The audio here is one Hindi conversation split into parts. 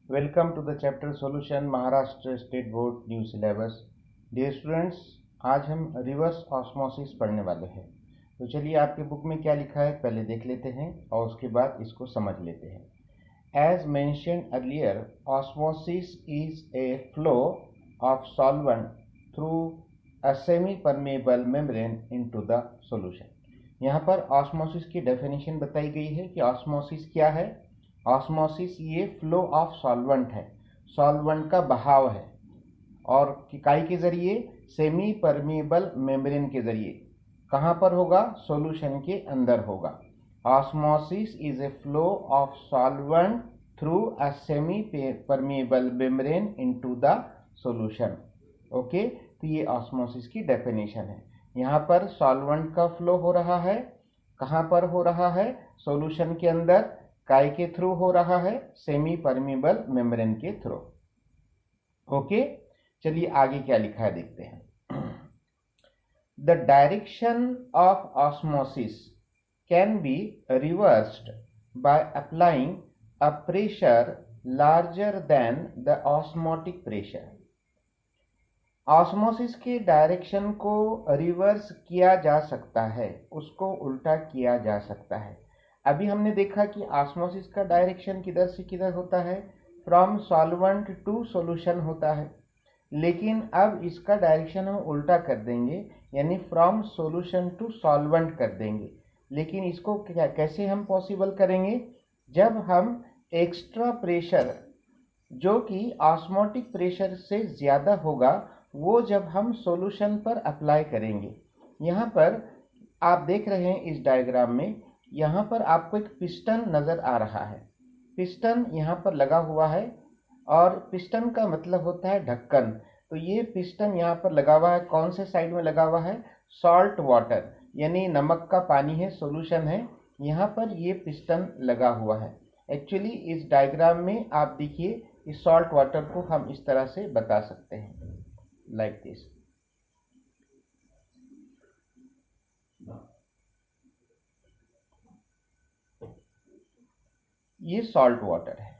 Welcome to the chapter solution Maharashtra state board new syllabus. Dear students, आज हम रिवर्स ऑस्मोसिस पढ़ने वाले हैं। तो चलिए आपके बुक में क्या लिखा है पहले देख लेते हैं और उसके बाद इसको समझ लेते हैं। As mentioned earlier, osmosis is a flow of solvent through a semi permeable membrane into the solution. यहाँ पर ऑस्मोसिस की डेफिनेशन बताई गई है कि ऑस्मोसिस क्या है। ऑस्मोसिस ये फ्लो ऑफ सॉल्वेंट है, सॉल्वेंट का बहाव है, और काई के जरिए, सेमी परमेबल मेम्ब्रेन के जरिए। कहाँ पर होगा? सॉल्यूशन के अंदर होगा। Osmosis is a flow of solvent through a semi permeable membrane into the solution. Okay, तो ये ऑस्मोसिस की डेफिनेशन है। यहाँ पर सॉल्वेंट का फ्लो हो रहा है। कहाँ पर हो रहा है? सॉल्यूशन के अंदर। काय के थ्रू हो रहा है? सेमी परमेबल मेम्ब्रेन के थ्रू। ओके, चलिए आगे क्या लिखा है देखते हैं। The direction of osmosis can be reversed by applying a pressure larger than the osmotic pressure. Osmosis के डायरेक्शन को रिवर्स किया जा सकता है, उसको उल्टा किया जा सकता है। अभी हमने देखा कि ऑस्मोसिस का डायरेक्शन किधर से किधर होता है? फ्रॉम सॉल्वेंट टू सॉल्यूशन होता है। लेकिन अब इसका डायरेक्शन हम उल्टा कर देंगे, यानी फ्रॉम सॉल्यूशन टू सॉल्वेंट कर देंगे। लेकिन इसको कैसे हम पॉसिबल करेंगे? जब हम एक्स्ट्रा प्रेशर, जो कि ऑस्मोटिक प्रेशर से ज़्यादा होगा, वो जब हम सॉल्यूशन पर अप्लाई करेंगे। यहाँ पर आप देख रहे हैं इस डायग्राम में, यहाँ पर आपको एक पिस्टन नज़र आ रहा है। पिस्टन यहाँ पर लगा हुआ है, और पिस्टन का मतलब होता है ढक्कन। तो ये पिस्टन यहाँ पर लगा हुआ है। कौन से साइड में लगा हुआ है? सॉल्ट वाटर, यानी नमक का पानी है, सॉल्यूशन है। यहाँ पर ये पिस्टन लगा हुआ है। एक्चुअली इस डायग्राम में आप देखिए, इस सॉल्ट वाटर को हम इस तरह से बता सकते हैं, लाइक दिस। ये सॉल्ट वाटर है।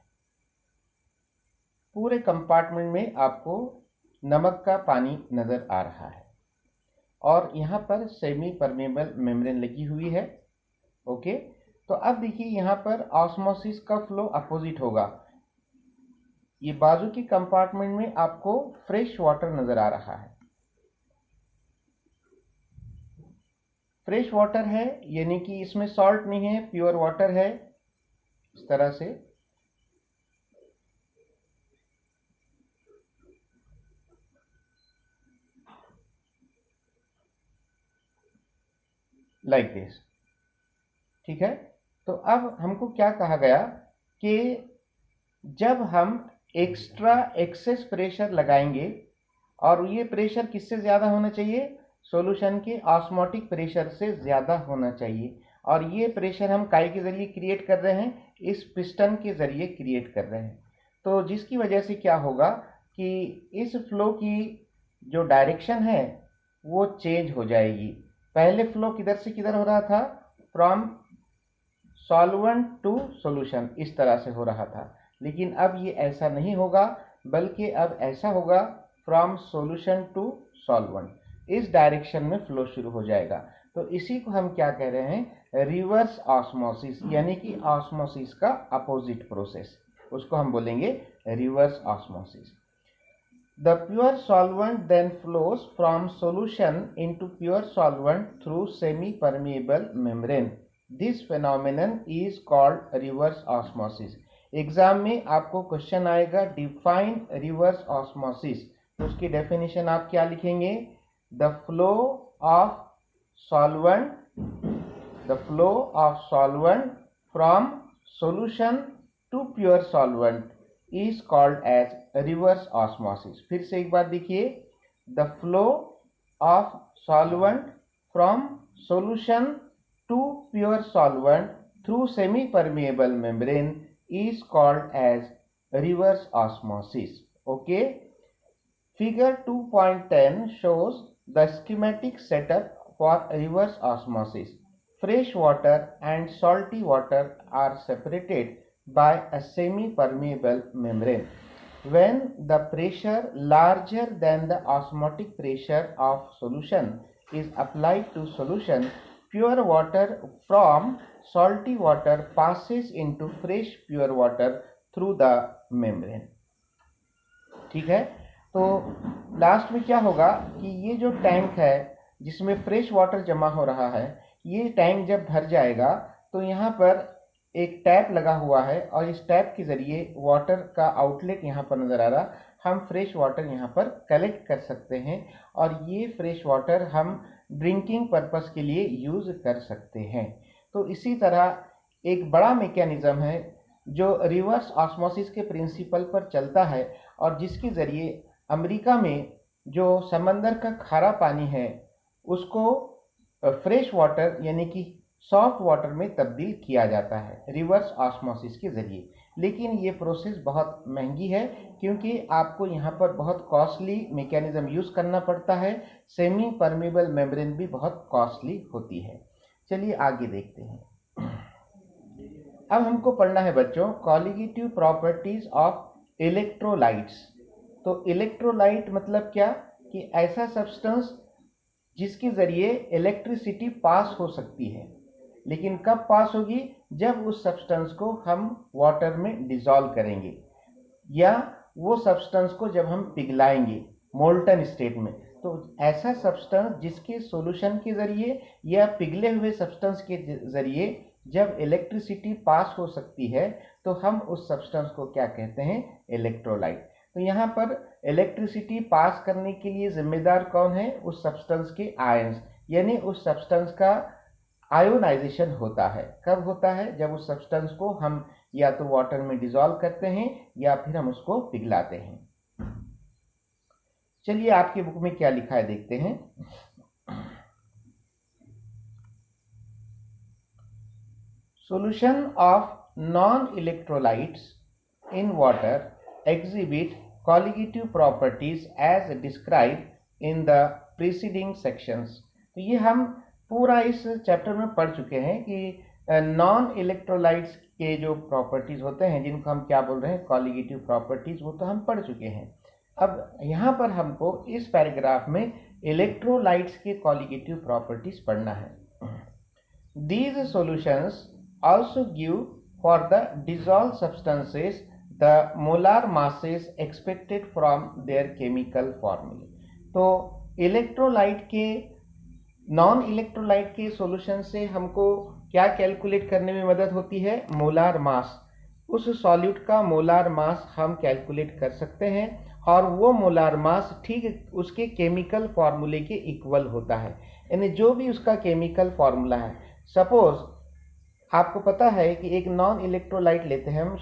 पूरे कंपार्टमेंट में आपको नमक का पानी नजर आ रहा है, और यहाँ पर सेमी परमेबल मेम्ब्रेन लगी हुई है। ओके, तो अब देखिए यहाँ पर ऑस्मोसिस का फ्लो अपोजिट होगा। ये बाजू की कंपार्टमेंट में आपको फ्रेश वाटर नजर आ रहा है। फ्रेश वाटर है, यानी कि इसमें सॉल्ट नहीं है, प्योर वाटर है, इस तरह से। लाइक दिस, ठीक है। तो अब हमको क्या कहा गया कि जब हम एक्स्ट्रा एक्सेस प्रेशर लगाएंगे, और ये प्रेशर किससे ज़्यादा होना चाहिए? सॉल्यूशन के ऑस्मोटिक प्रेशर से ज़्यादा होना चाहिए। और ये प्रेशर हम काय के ज़रिए क्रिएट कर रहे हैं? इस पिस्टन के ज़रिए क्रिएट कर रहे हैं। तो जिसकी वजह से क्या होगा कि इस फ्लो की जो डायरेक्शन है वो चेंज हो जाएगी। पहले फ्लो किधर से किधर हो रहा था? फ्रॉम सॉल्वेंट टू सॉल्यूशन, इस तरह से हो रहा था। लेकिन अब ये ऐसा नहीं होगा, बल्कि अब ऐसा होगा फ्रॉम सॉल्यूशन टू सॉल्वेंट। इस डायरेक्शन में फ्लो शुरू हो जाएगा। तो इसी को हम क्या कह रहे हैं? रिवर्स ऑस्मोसिस, यानी कि ऑस्मोसिस का अपोजिट प्रोसेस, उसको हम बोलेंगे reverse osmosis. The pure solvent then flows from solution into pure solvent through semi-permeable membrane. This phenomenon is called reverse osmosis. Exam में आपको क्वेश्चन आएगा डिफाइन रिवर्स ऑस्मोसिस, तो उसकी डेफिनेशन आप क्या लिखेंगे? The flow of solvent from solution to pure solvent is called as reverse osmosis. फिर से एक बार देखिए, the flow of solvent from solution to pure solvent through semi-permeable membrane is called as reverse osmosis. Okay, figure 2.10 shows the schematic setup for reverse osmosis. Fresh water and salty water are separated by a semi-permeable membrane. When the pressure larger than the osmotic pressure of solution is applied to solution, pure water from salty water passes into fresh pure water through the membrane. ठीक है, तो लास्ट में क्या होगा कि ये जो टैंक है जिसमें फ्रेश वाटर जमा हो रहा है, ये टैंक जब भर जाएगा तो यहाँ पर एक टैप लगा हुआ है और इस टैप के ज़रिए वाटर का आउटलेट यहाँ पर नज़र आ रहा, हम फ्रेश वाटर यहाँ पर कलेक्ट कर सकते हैं और ये फ्रेश वाटर हम ड्रिंकिंग पर्पस के लिए यूज़ कर सकते हैं। तो इसी तरह एक बड़ा मैकेनिज़्म है जो रिवर्स ऑस्मोसिस के प्रिंसिपल पर चलता है और जिसके ज़रिए अमेरिका में जो समंदर का खारा पानी है उसको फ्रेश वाटर यानी कि सॉफ्ट वाटर में तब्दील किया जाता है रिवर्स ऑस्मोसिस के ज़रिए। लेकिन ये प्रोसेस बहुत महंगी है क्योंकि आपको यहाँ पर बहुत कॉस्टली मैकेनिज़्म यूज़ करना पड़ता है, सेमी परमेबल मेम्ब्रेन भी बहुत कॉस्टली होती है। चलिए आगे देखते हैं। अब हमको पढ़ना है बच्चों कॉलिगेटिव प्रॉपर्टीज़ ऑफ इलेक्ट्रोलाइट्स। तो इलेक्ट्रोलाइट मतलब क्या कि ऐसा सब्सटेंस जिसके ज़रिए इलेक्ट्रिसिटी पास हो सकती है, लेकिन कब पास होगी? जब उस सब्सटेंस को हम वाटर में डिसॉल्व करेंगे या वो सब्सटेंस को जब हम पिघलाएंगे मोल्टन स्टेट में। तो ऐसा सब्सटेंस जिसके सॉल्यूशन के ज़रिए या पिघले हुए सब्सटेंस के ज़रिए जब इलेक्ट्रिसिटी पास हो सकती है तो हम उस सब्सटेंस को क्या कहते हैं? इलेक्ट्रोलाइट। तो यहाँ पर इलेक्ट्रिसिटी पास करने के लिए जिम्मेदार कौन है? उस सब्सटेंस के आयंस, यानी उस सब्सटेंस का आयोनाइजेशन होता है। कब होता है? जब उस सब्सटेंस को हम या तो वाटर में डिसॉल्व करते हैं या फिर हम उसको पिघलाते हैं। चलिए आपकी बुक में क्या लिखा है देखते हैं। Solution of non-electrolytes in water exhibit colligative properties as described in the preceding sections। तो ये हम पूरा इस चैप्टर में पढ़ चुके हैं कि नॉन इलेक्ट्रोलाइट्स के जो प्रॉपर्टीज़ होते हैं जिनको हम क्या बोल रहे हैं? कॉलिगेटिव प्रॉपर्टीज़, वो तो हम पढ़ चुके हैं। अब यहाँ पर हमको इस पैराग्राफ में इलेक्ट्रोलाइट्स के कॉलिगेटिव प्रॉपर्टीज़ पढ़ना है। These solutions also give for the dissolved substances the molar masses expected from their chemical formula। तो इलेक्ट्रोलाइट के नॉन इलेक्ट्रोलाइट के सॉल्यूशन से हमको क्या कैलकुलेट करने में मदद होती है? Molar mass. उस सॉल्यूट का मोलार मास हम कैलकुलेट कर सकते हैं और वो मोलार मास ठीक उसके केमिकल फार्मूले के इक्वल होता है, यानी जो भी उसका केमिकल फार्मूला है। सपोज आपको पता है कि एक नॉन इलेक्ट्रोलाइट लेते हैं हम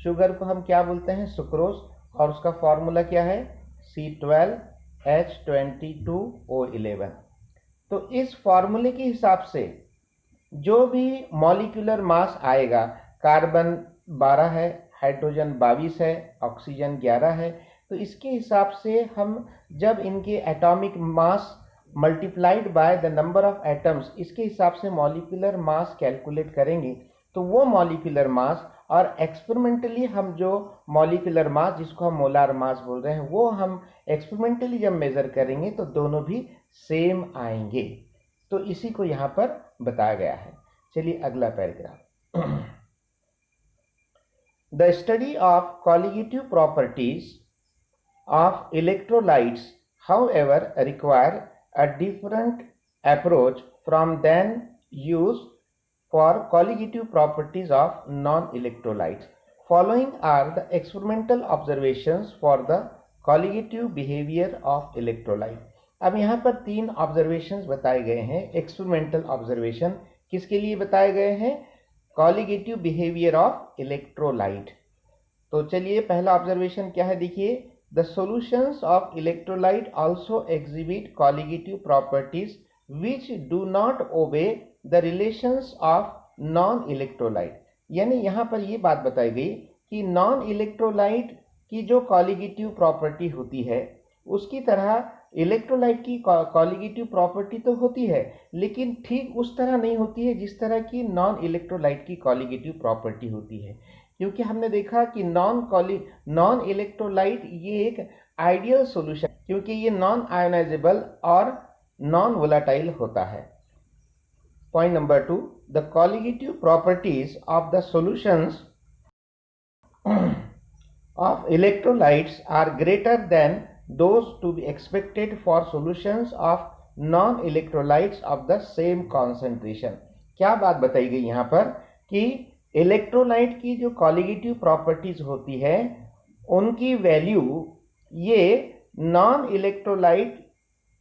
शुगर को हम क्या बोलते हैं? सुक्रोज, और उसका फार्मूला क्या है? C12H22O11। तो इस फार्मूले के हिसाब से जो भी मॉलिक्यूलर मास आएगा, कार्बन 12 है, हाइड्रोजन 22 है, ऑक्सीजन 11 है, तो इसके हिसाब से हम जब इनके atomic mass multiplied by the number of atoms, इसके हिसाब से मॉलिक्यूलर मास कैलकुलेट करेंगे तो वो मॉलिक्यूलर मास और एक्सपेरिमेंटली हम जो मॉलिक्यूलर मास जिसको हम मोलार मास बोल रहे हैं वो हम एक्सपेरिमेंटली जब मेज़र करेंगे तो दोनों भी सेम आएंगे। तो इसी को यहाँ पर बताया गया है। चलिए अगला paragraph. The study of colligative properties of electrolytes however require a different approach from than used for colligative properties of non-electrolytes. Following are the experimental observations for the colligative behavior of electrolyte। अब यहाँ पर 3 ऑब्जर्वेशंस बताए गए हैं। एक्सपेरिमेंटल ऑब्जर्वेशन किसके लिए बताए गए हैं? Colligative behaviour of electrolyte. तो चलिए पहला ऑब्जर्वेशन क्या है देखिए। The solutions of electrolyte also exhibit colligative properties which do not obey the relations of non-electrolyte। यानी यहाँ पर ये बात बताई गई कि नॉन इलेक्ट्रोलाइट की जो कॉलिगेटिव प्रॉपर्टी होती है उसकी तरह इलेक्ट्रोलाइट की कॉलीगेटिव प्रॉपर्टी तो होती है, लेकिन ठीक उस तरह नहीं होती है जिस तरह की नॉन इलेक्ट्रोलाइट की कॉलीगेटिव प्रॉपर्टी होती है। क्योंकि हमने देखा कि नॉन इलेक्ट्रोलाइट ये एक आइडियल सॉल्यूशन, क्योंकि ये नॉन आयोनाइजेबल और नॉन वोलेटाइल होता है। Point number 2, the colligative properties of the solutions of electrolytes are greater than those to be expected for solutions of non-electrolytes of the same concentration। क्या बात बताई गई यहाँ पर कि इलेक्ट्रोलाइट की जो कॉलीगेटिव प्रॉपर्टीज होती है उनकी वैल्यू ये नॉन इलेक्ट्रोलाइट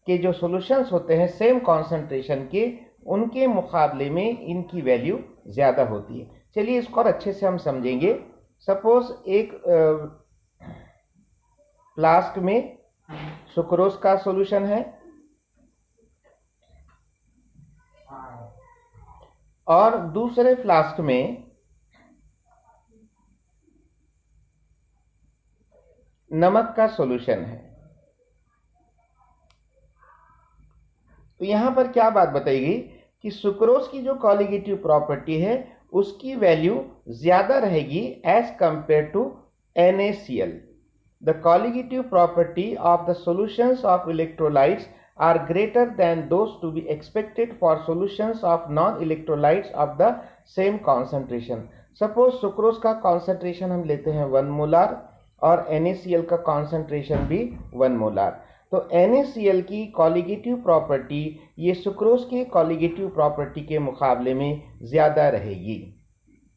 के जो सॉल्यूशंस होते हैं सेम कॉन्सेंट्रेशन के, उनके मुकाबले में इनकी वैल्यू ज़्यादा होती है। चलिए इसको और अच्छे से हम समझेंगे। सपोज एक फ्लास्क में सुक्रोज का सॉल्यूशन है और दूसरे फ्लास्क में नमक का सॉल्यूशन है। तो यहां पर क्या बात बताई गई कि सुक्रोज की जो कॉलीगेटिव प्रॉपर्टी है उसकी वैल्यू ज्यादा रहेगी as compare to NaCl। The colligative property of the solutions of electrolytes are greater than those to be expected for solutions of non electrolytes of the same concentration. Suppose sucrose का कॉन्सेंट्रेशन हम लेते हैं 1 मोलार और NaCl का कॉन्सेंट्रेशन भी 1 मोलार। तो NaCl की कॉलीगेटिव प्रॉपर्टी ये सुक्रोज के कॉलीगेटिव प्रॉपर्टी के मुकाबले में ज़्यादा रहेगी।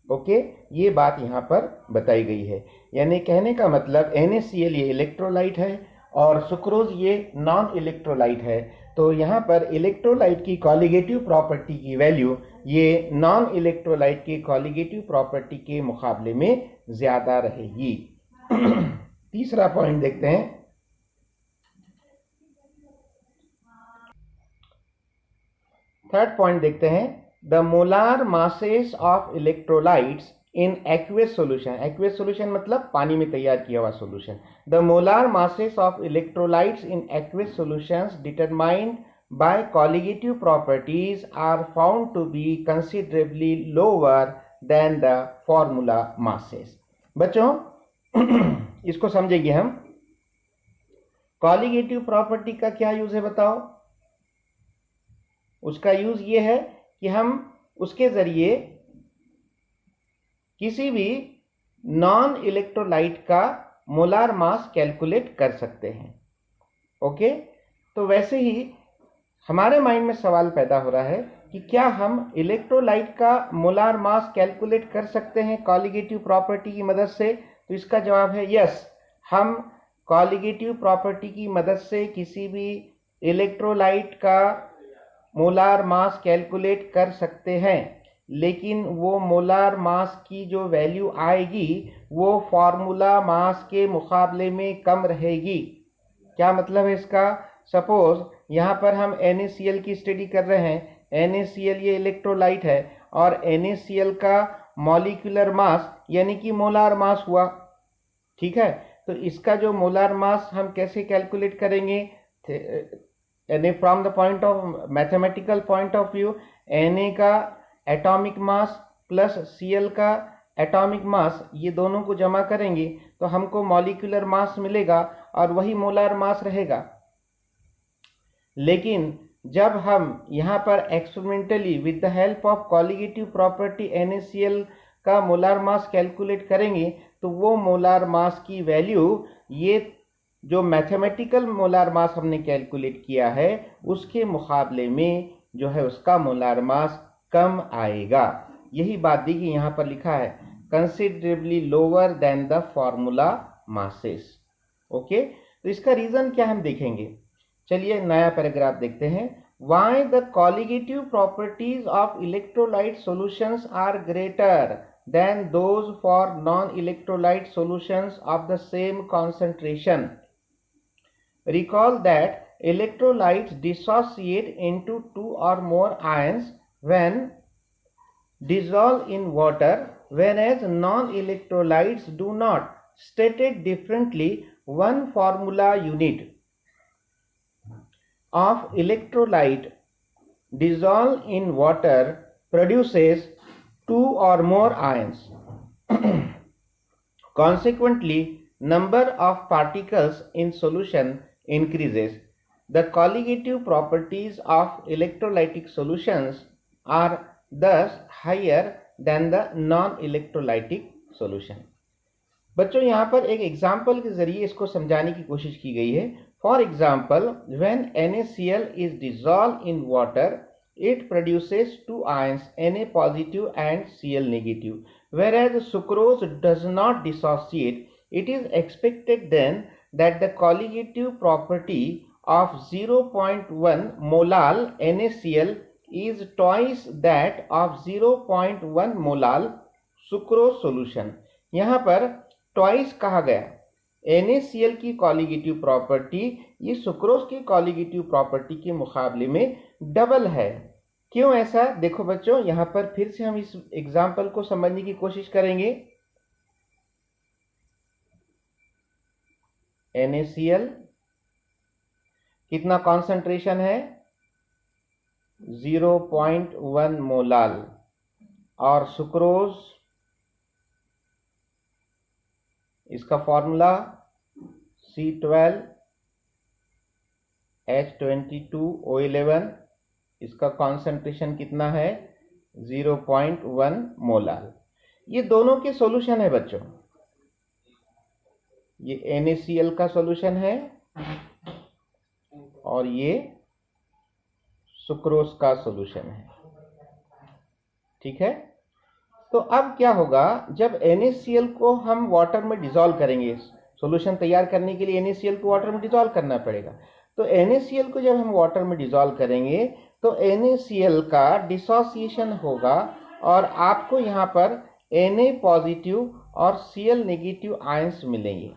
ओके, ये बात यहाँ पर बताई गई है। यानी कहने का मतलब NaCl ये इलेक्ट्रोलाइट है और सुक्रोज ये नॉन इलेक्ट्रोलाइट है। तो यहाँ पर इलेक्ट्रोलाइट की कॉलीगेटिव प्रॉपर्टी की वैल्यू ये नॉन इलेक्ट्रोलाइट की कॉलीगेटिव प्रॉपर्टी के मुकाबले में ज़्यादा रहेगी। तीसरा पॉइंट देखते हैं। थर्ड पॉइंट देखते हैं, the molar masses of electrolytes in aqueous solution. Aqueous solution मतलब पानी में तैयार किया हुआ solution. The molar masses of electrolytes in aqueous solutions determined by colligative properties are found to be considerably lower than the formula masses। बच्चों इसको समझेंगे हम। कॉलीगेटिव प्रॉपर्टी का क्या यूज है बताओ? उसका यूज ये है कि हम उसके जरिए किसी भी नॉन इलेक्ट्रोलाइट का मोलार मास कैलकुलेट कर सकते हैं। ओके, तो वैसे ही हमारे माइंड में सवाल पैदा हो रहा है कि क्या हम इलेक्ट्रोलाइट का मोलार मास कैलकुलेट कर सकते हैं कॉलीगेटिव प्रॉपर्टी की मदद से? तो इसका जवाब है यस, हम कॉलीगेटिव प्रॉपर्टी की मदद से किसी भी इलेक्ट्रोलाइट का मोलार मास कैलकुलेट कर सकते हैं, लेकिन वो मोलार मास की जो वैल्यू आएगी वो फार्मूला मास के मुकाबले में कम रहेगी। क्या मतलब है इसका? सपोज यहाँ पर हम NaCl की स्टडी कर रहे हैं। NaCl ये इलेक्ट्रोलाइट है और NaCl का मॉलिक्यूलर मास यानी कि मोलार मास हुआ, ठीक है। तो इसका जो मोलार मास हम कैसे कैलकुलेट करेंगे? From the point of mathematical point of view, Na का एटॉमिक मास प्लस Cl का एटॉमिक मास, ये दोनों को जमा करेंगे तो हमको मॉलिक्यूलर मास मिलेगा और वही मोलार मास रहेगा। लेकिन जब हम यहाँ पर experimentally with the help of colligative property NaCl का मोलार मास कैलकुलेट करेंगे तो वो मोलार मास की वैल्यू, ये जो मैथमेटिकल मोलार मास हमने कैलकुलेट किया है उसके मुकाबले में जो है उसका मोलार मास कम आएगा। यही बात देखिए यहाँ पर लिखा है, considerably lower than the formula masses. Okay, तो इसका रीजन क्या हम देखेंगे। चलिए नया पैराग्राफ देखते हैं। Why the colligative properties of electrolyte solutions are greater than those for non-electrolyte solutions of the same concentration? Recall that electrolytes dissociate into two or more ions when dissolved in water, whereas non-electrolytes do not. Stated differently, one formula unit of electrolyte dissolved in water produces two or more ions. Consequently, number of particles in solution increases. The colligative properties of electrolytic solutions are thus higher than the non-electrolytic solution. बच्चों यहाँ पर एक एग्जाम्पल के जरिए इसको समझाने की कोशिश की गई है. For example, when NaCl is dissolved in water, it produces two ions, Na positive and Cl negative. Whereas sucrose does not dissociate, it is expected then that the colligative property of 0.1 molal NaCl is twice that of 0.1 molal sucrose solution. यहाँ पर ट्वाइस कहा गया. NaCl की कॉलिगेटिव प्रॉपर्टी ये सुक्रोज की कॉलिगेटिव प्रॉपर्टी के मुकाबले में डबल है. क्यों ऐसा? देखो बच्चों, यहां पर फिर से हम इस एग्जाम्पल को समझने की कोशिश करेंगे. NaCl कितना कॉन्सेंट्रेशन है? 0.1 मोलाल. और सुक्रोज, इसका फॉर्मूला C12H22O11. इसका कॉन्सेंट्रेशन कितना है? 0.1 मोलाल. ये दोनों के सॉल्यूशन है बच्चों. ये NaCl का सॉल्यूशन है और ये सुक्रोज का सॉल्यूशन है. ठीक है. तो अब क्या होगा, जब NaCl को हम वाटर में डिसॉल्व करेंगे, सॉल्यूशन तैयार करने के लिए NaCl को वाटर में डिसॉल्व करना पड़ेगा. तो NaCl को जब हम वाटर में डिसॉल्व करेंगे तो NaCl का डिसोसिएशन होगा और आपको यहाँ पर Na पॉजिटिव और Cl नेगेटिव आयंस मिलेंगे.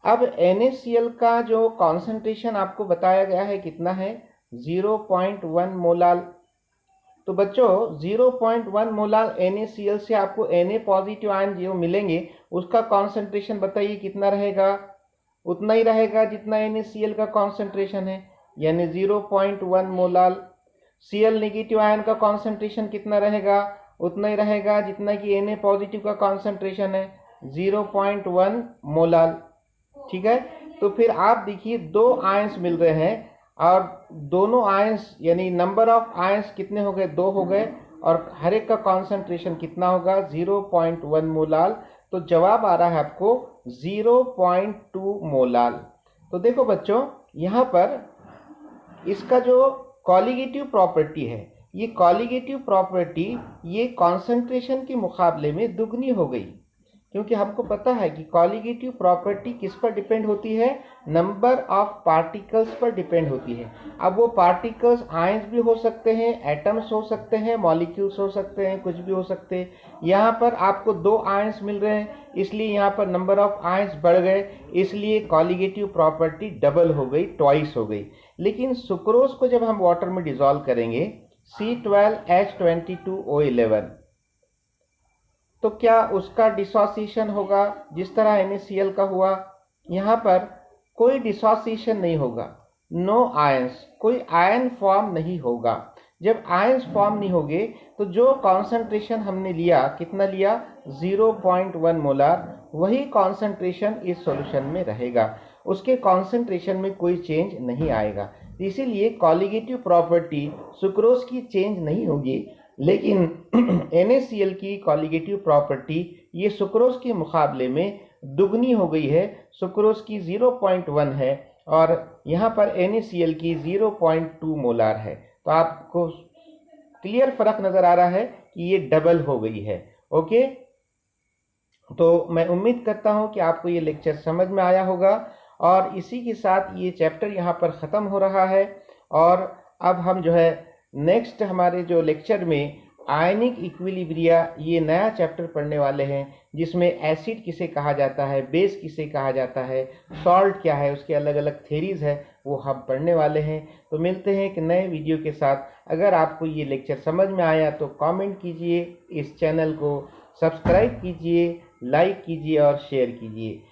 अब NaCl का जो कॉन्सेंट्रेशन आपको बताया गया है कितना है? 0.1 मोलाल. तो बच्चों 0.1 मोलाल NaCl से आपको Na पॉजिटिव आयन जो मिलेंगे उसका कॉन्सेंट्रेशन बताइए कितना रहेगा? उतना ही रहेगा जितना NaCl का कॉन्सेंट्रेशन है, यानी 0.1 मोलाल. Cl नेगेटिव आयन का कॉन्सेंट्रेशन कितना रहेगा? उतना ही रहेगा जितना कि Na पॉजिटिव का कॉन्सेंट्रेशन है, 0.1 मोलाल. ठीक है. तो फिर आप देखिए दो आयंस मिल रहे हैं और दोनों आयंस यानी नंबर ऑफ आयंस कितने हो गए? 2 हो गए. और हर एक का कॉन्सेंट्रेशन कितना होगा? 0.1 मोलाल. तो जवाब आ रहा है आपको 0.2 मोलाल. तो देखो बच्चों, यहाँ पर इसका जो कॉलिगेटिव प्रॉपर्टी है, ये कॉलिगेटिव प्रॉपर्टी ये कॉन्सेंट्रेशन के मुकाबले में दुगनी हो गई, क्योंकि हमको पता है कि कॉलिगेटिव प्रॉपर्टी किस पर डिपेंड होती है? नंबर ऑफ पार्टिकल्स पर डिपेंड होती है. अब वो पार्टिकल्स आयंस भी हो सकते हैं, एटम्स हो सकते हैं, मॉलिक्यूल्स हो सकते हैं, कुछ भी हो सकते हैं. यहाँ पर आपको 2 आयंस मिल रहे हैं, इसलिए यहाँ पर नंबर ऑफ आयंस बढ़ गए, इसलिए कॉलिगेटिव प्रॉपर्टी डबल हो गई, ट्वाइस हो गई. लेकिन सुक्रोज को जब हम वाटर में डिसॉल्व करेंगे C12H22O11, तो क्या उसका डिसोसिएशन होगा जिस तरह NaCl का हुआ? यहाँ पर कोई डिसोसिएशन नहीं होगा. नो आयंस, कोई आयन फॉर्म नहीं होगा. जब आयंस फॉर्म नहीं होंगे तो जो कॉन्सेंट्रेशन हमने लिया, कितना लिया? 0.1 मोलार, वही कॉन्सेंट्रेशन इस सॉल्यूशन में रहेगा. उसके कॉन्सेंट्रेशन में कोई चेंज नहीं आएगा. इसीलिए कॉलिगेटिव प्रॉपर्टी सुक्रोज की चेंज नहीं होगी, लेकिन NaCl की कॉलिगेटिव प्रॉपर्टी ये सुक्रोज के मुकाबले में दुगनी हो गई है. सुक्रोज की 0.1 है और यहाँ पर NaCl की 0.2 मोलार है. तो आपको क्लियर फर्क नजर आ रहा है कि ये डबल हो गई है. ओके, तो मैं उम्मीद करता हूँ कि आपको ये लेक्चर समझ में आया होगा और इसी के साथ ये चैप्टर यहाँ पर ख़त्म हो रहा है. और अब हम जो है नेक्स्ट हमारे जो लेक्चर में आयनिक इक्विलिब्रिया ये नया चैप्टर पढ़ने वाले हैं, जिसमें एसिड किसे कहा जाता है, बेस किसे कहा जाता है, सॉल्ट क्या है, उसके अलग अलग थेरीज है, वो हम पढ़ने वाले हैं. तो मिलते हैं एक नए वीडियो के साथ. अगर आपको ये लेक्चर समझ में आया तो कमेंट कीजिए, इस चैनल को सब्सक्राइब कीजिए, लाइक कीजिए और शेयर कीजिए.